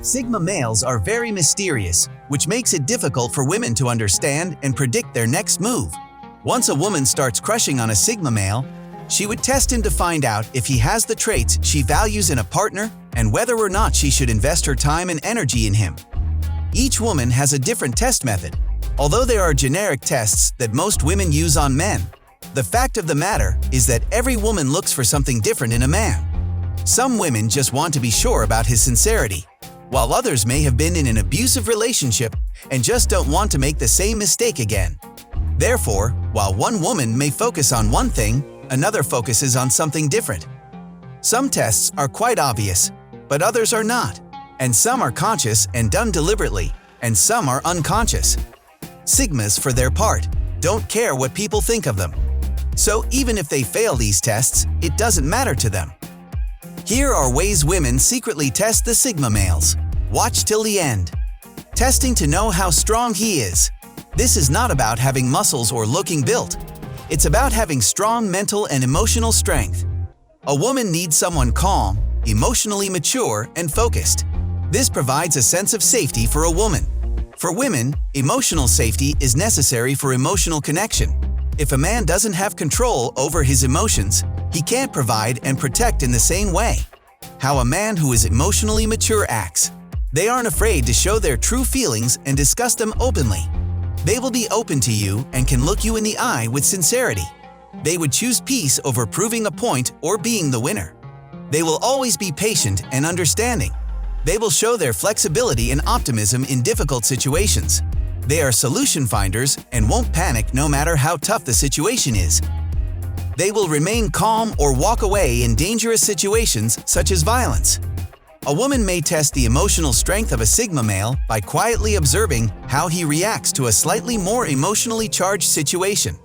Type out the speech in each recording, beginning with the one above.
Sigma males are very mysterious, which makes it difficult for women to understand and predict their next move. Once a woman starts crushing on a Sigma male, she would test him to find out if he has the traits she values in a partner and whether or not she should invest her time and energy in him. Each woman has a different test method. Although there are generic tests that most women use on men, the fact of the matter is that every woman looks for something different in a man. Some women just want to be sure about his sincerity, while others may have been in an abusive relationship and just don't want to make the same mistake again. Therefore, while one woman may focus on one thing, another focuses on something different. Some tests are quite obvious, but others are not, and some are conscious and done deliberately, and some are unconscious. Sigmas, for their part, don't care what people think of them. So even if they fail these tests, it doesn't matter to them. Here are ways women secretly test the Sigma males. Watch till the end. Testing to know how strong he is. This is not about having muscles or looking built. It's about having strong mental and emotional strength. A woman needs someone calm, emotionally mature, and focused. This provides a sense of safety for a woman. For women, emotional safety is necessary for emotional connection. If a man doesn't have control over his emotions, he can't provide and protect in the same way. How a man who is emotionally mature acts. They aren't afraid to show their true feelings and discuss them openly. They will be open to you and can look you in the eye with sincerity. They would choose peace over proving a point or being the winner. They will always be patient and understanding. They will show their flexibility and optimism in difficult situations. They are solution finders and won't panic no matter how tough the situation is. They will remain calm or walk away in dangerous situations such as violence. A woman may test the emotional strength of a Sigma male by quietly observing how he reacts to a slightly more emotionally charged situation.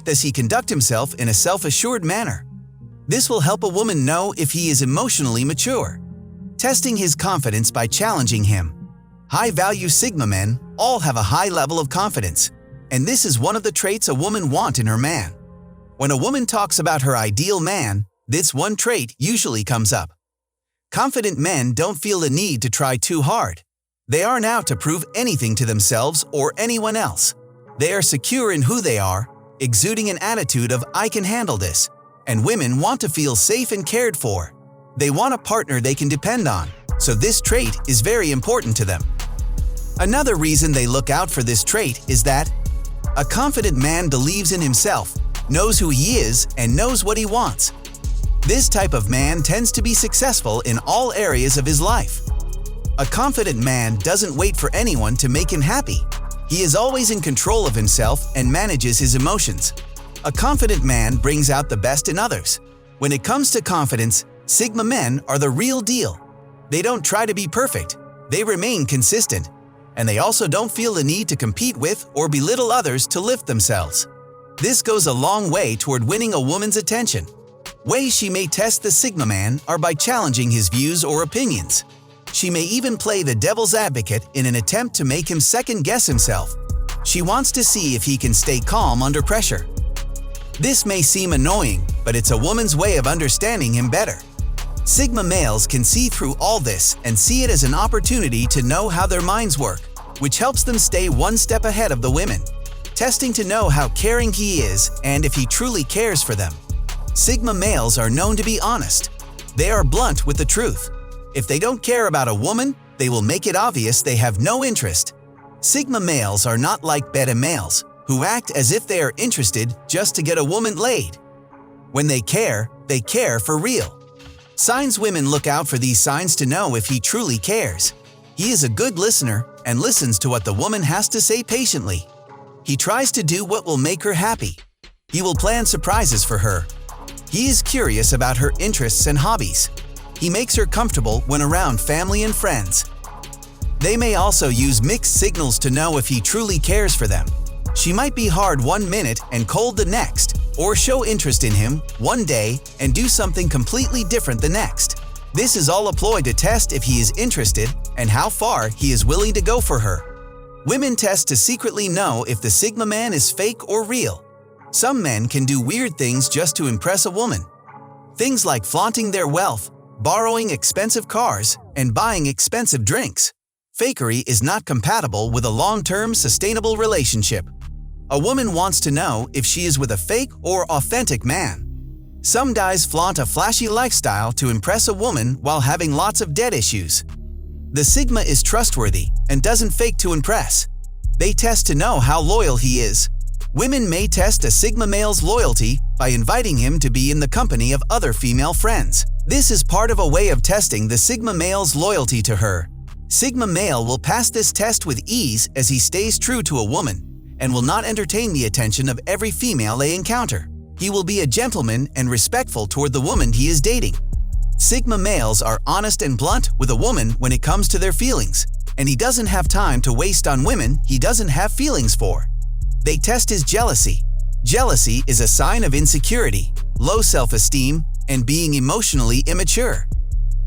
Does he conduct himself in a self-assured manner? This will help a woman know if he is emotionally mature. Testing his confidence by challenging him. High-value Sigma men all have a high level of confidence, and this is one of the traits a woman wants in her man. When a woman talks about her ideal man, this one trait usually comes up. Confident men don't feel the need to try too hard. They aren't out to prove anything to themselves or anyone else. They are secure in who they are, exuding an attitude of "I can handle this," and women want to feel safe and cared for. They want a partner they can depend on, so this trait is very important to them. Another reason they look out for this trait is that a confident man believes in himself, knows who he is, and knows what he wants. This type of man tends to be successful in all areas of his life. A confident man doesn't wait for anyone to make him happy. He is always in control of himself and manages his emotions. A confident man brings out the best in others. When it comes to confidence, Sigma men are the real deal. They don't try to be perfect. They remain consistent. And they also don't feel the need to compete with or belittle others to lift themselves. This goes a long way toward winning a woman's attention. Ways she may test the Sigma man are by challenging his views or opinions. She may even play the devil's advocate in an attempt to make him second-guess himself. She wants to see if he can stay calm under pressure. This may seem annoying, but it's a woman's way of understanding him better. Sigma males can see through all this and see it as an opportunity to know how their minds work, which helps them stay one step ahead of the women. Testing to know how caring he is and if he truly cares for them. Sigma males are known to be honest. They are blunt with the truth. If they don't care about a woman, they will make it obvious they have no interest. Sigma males are not like beta males, who act as if they are interested just to get a woman laid. When they care for real. Signs women look out for these signs to know if he truly cares. He is a good listener and listens to what the woman has to say patiently. He tries to do what will make her happy. He will plan surprises for her. He is curious about her interests and hobbies. He makes her comfortable when around family and friends. They may also use mixed signals to know if he truly cares for them. She might be hard one minute and cold the next, or show interest in him one day and do something completely different the next. This is all a ploy to test if he is interested and how far he is willing to go for her. Women test to secretly know if the Sigma man is fake or real. Some men can do weird things just to impress a woman. Things like flaunting their wealth, borrowing expensive cars, and buying expensive drinks. Fakery is not compatible with a long-term, sustainable relationship. A woman wants to know if she is with a fake or authentic man. Some guys flaunt a flashy lifestyle to impress a woman while having lots of debt issues. The Sigma is trustworthy and doesn't fake to impress. They test to know how loyal he is. Women may test a Sigma male's loyalty by inviting him to be in the company of other female friends. This is part of a way of testing the Sigma male's loyalty to her. Sigma male will pass this test with ease as he stays true to a woman and will not entertain the attention of every female they encounter. He will be a gentleman and respectful toward the woman he is dating. Sigma males are honest and blunt with a woman when it comes to their feelings, and he doesn't have time to waste on women he doesn't have feelings for. They test his jealousy. Jealousy is a sign of insecurity, low self-esteem, and being emotionally immature.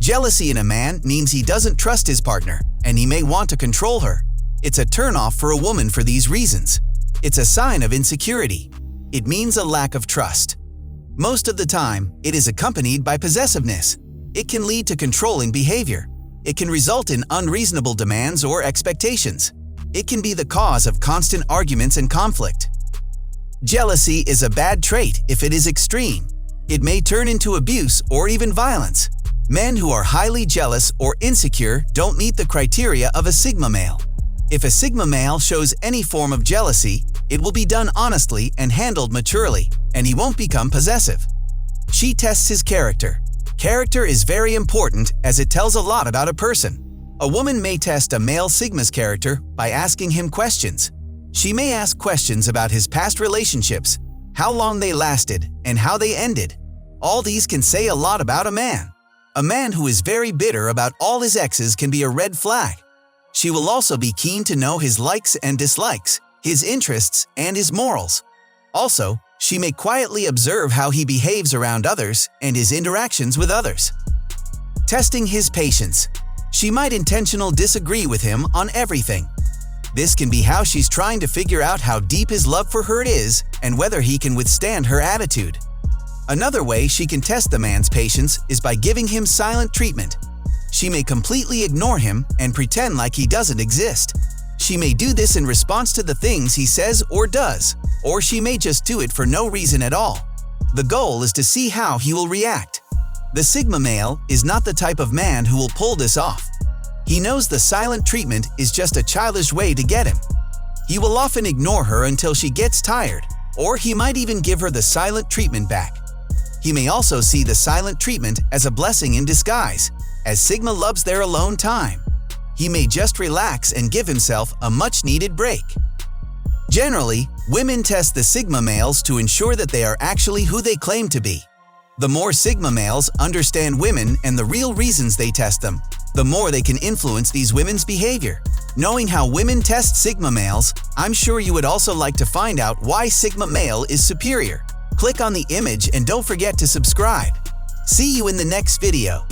Jealousy in a man means he doesn't trust his partner, and he may want to control her. It's a turnoff for a woman for these reasons. It's a sign of insecurity. It means a lack of trust. Most of the time, it is accompanied by possessiveness. It can lead to controlling behavior. It can result in unreasonable demands or expectations. It can be the cause of constant arguments and conflict. Jealousy is a bad trait if it is extreme. It may turn into abuse or even violence. Men who are highly jealous or insecure don't meet the criteria of a Sigma male. If a Sigma male shows any form of jealousy, it will be done honestly and handled maturely, and he won't become possessive. She tests his character. Character is very important as it tells a lot about a person. A woman may test a male Sigma's character by asking him questions. She may ask questions about his past relationships, how long they lasted, and how they ended. All these can say a lot about a man. A man who is very bitter about all his exes can be a red flag. She will also be keen to know his likes and dislikes, his interests, and his morals. Also, she may quietly observe how he behaves around others and his interactions with others. Testing his patience. She might intentionally disagree with him on everything. This can be how she's trying to figure out how deep his love for her is and whether he can withstand her attitude. Another way she can test the man's patience is by giving him silent treatment. She may completely ignore him and pretend like he doesn't exist. She may do this in response to the things he says or does, or she may just do it for no reason at all. The goal is to see how he will react. The Sigma male is not the type of man who will pull this off. He knows the silent treatment is just a childish way to get him. He will often ignore her until she gets tired, or he might even give her the silent treatment back. He may also see the silent treatment as a blessing in disguise, as Sigma loves their alone time. He may just relax and give himself a much-needed break. Generally, women test the Sigma males to ensure that they are actually who they claim to be. The more Sigma males understand women and the real reasons they test them, the more they can influence these women's behavior. Knowing how women test Sigma males, I'm sure you would also like to find out why Sigma male is superior. Click on the image and don't forget to subscribe. See you in the next video.